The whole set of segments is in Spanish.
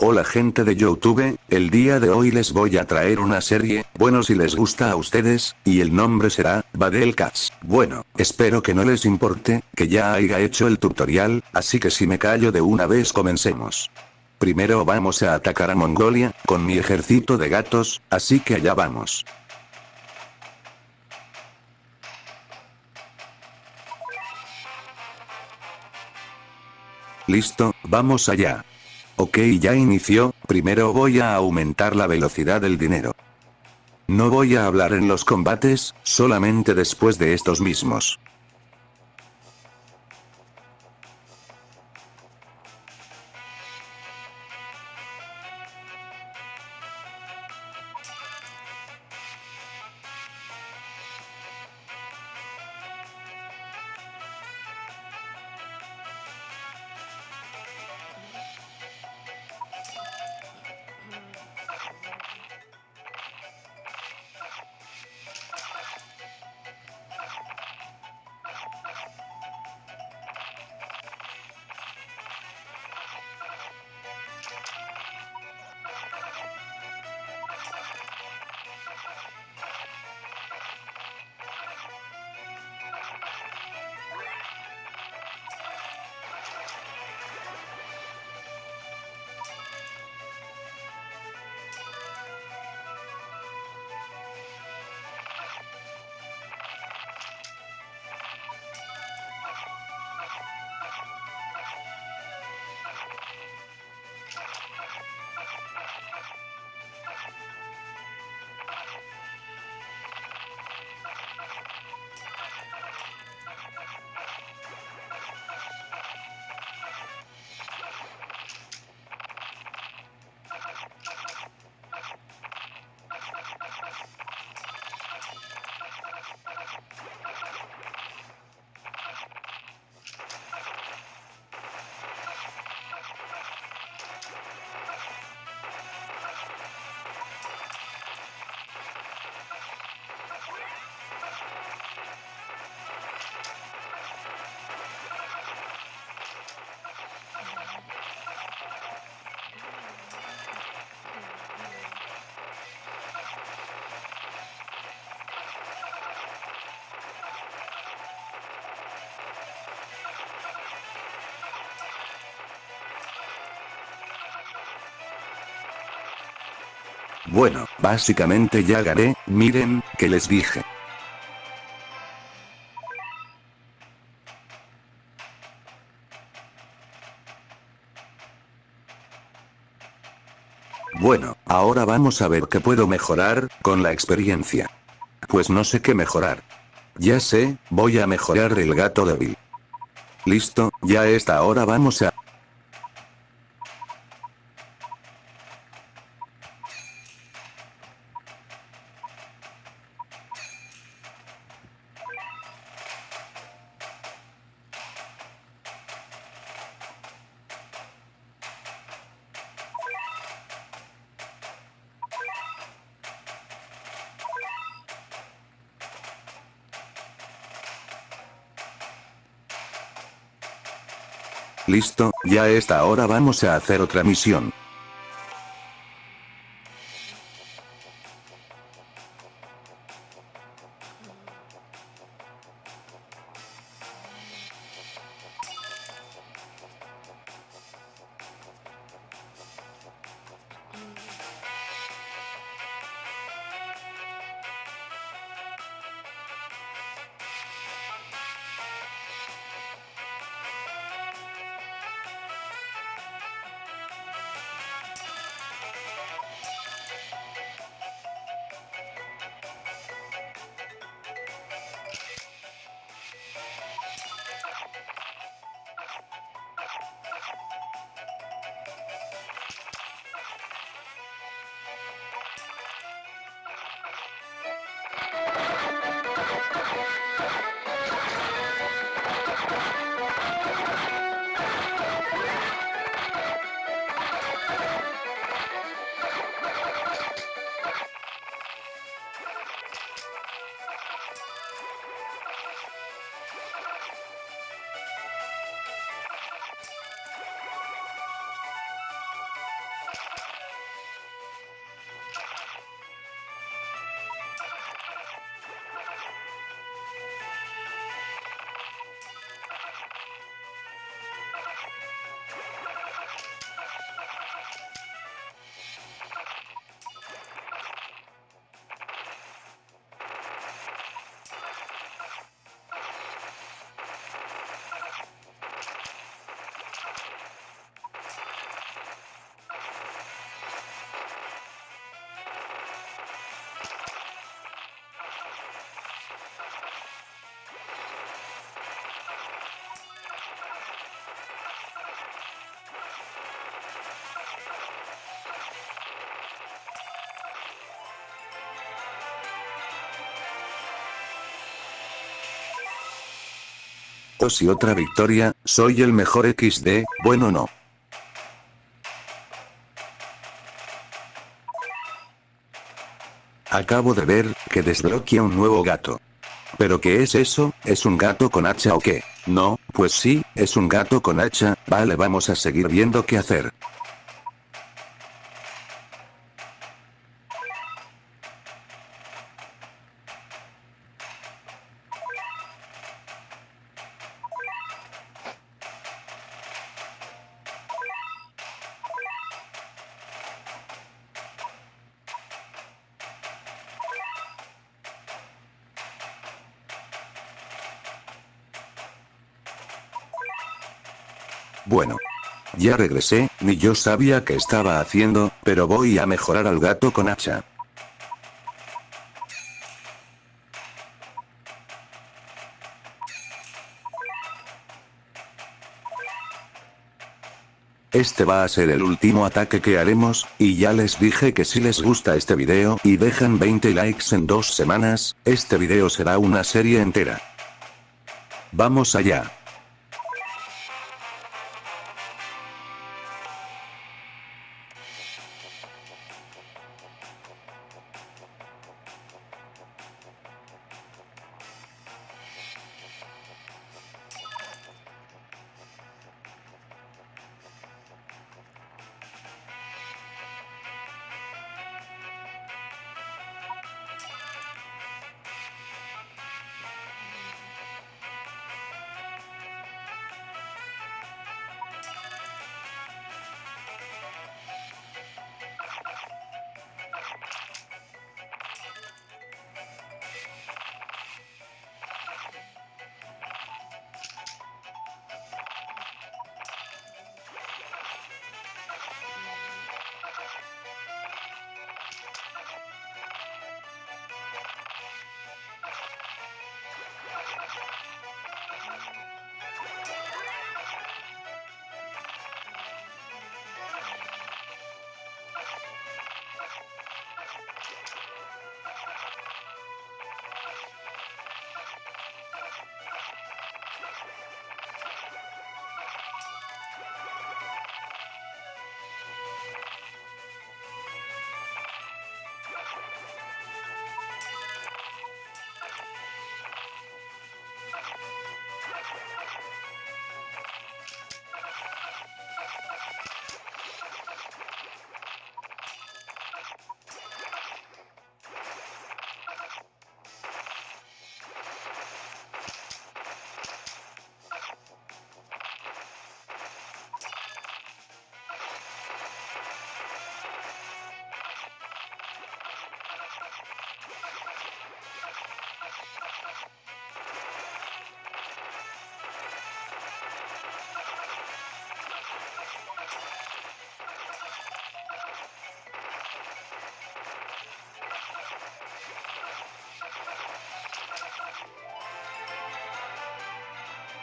Hola gente de YouTube, el día de hoy les voy a traer una serie, bueno si les gusta a ustedes, y el nombre será, Battle Cats. Bueno, espero que no les importe, que ya haya hecho el tutorial, así que si me callo de una vez comencemos. Primero vamos a atacar a Mongolia, con mi ejército de gatos, así que allá vamos. Listo, vamos allá. Ok, ya inició, primero voy a aumentar la velocidad del dinero. No voy a hablar en los combates, solamente después de estos mismos. Bueno, básicamente ya gané, miren, que les dije. Bueno, ahora vamos a ver qué puedo mejorar, con la experiencia. Pues no sé qué mejorar. Ya sé, voy a mejorar el gato débil. Listo, ya está, ahora vamos a... Listo, ya está, ahora vamos a hacer otra misión. Oh sí, otra victoria, soy el mejor XD, bueno no. Acabo de ver que desbloquea un nuevo gato. ¿Pero qué es eso? ¿Es un gato con hacha o qué? No, pues sí, es un gato con hacha, vale, vamos a seguir viendo qué hacer. Bueno. Ya regresé, ni yo sabía qué estaba haciendo, pero voy a mejorar al gato con hacha. Este va a ser el último ataque que haremos, y ya les dije que si les gusta este video y dejan 20 likes en 2 semanas, este video será una serie entera. Vamos allá.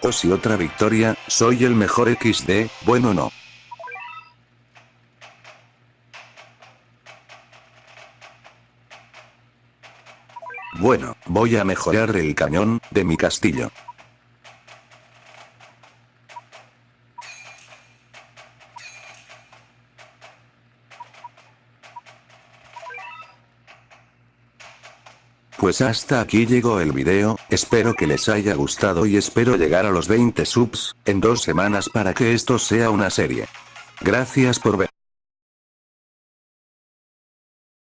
Oh sí, otra victoria, soy el mejor XD, bueno no. Bueno, voy a mejorar el cañón de mi castillo. Pues hasta aquí llegó el video, espero que les haya gustado y espero llegar a los 20 subs en 2 semanas para que esto sea una serie. Gracias por ver.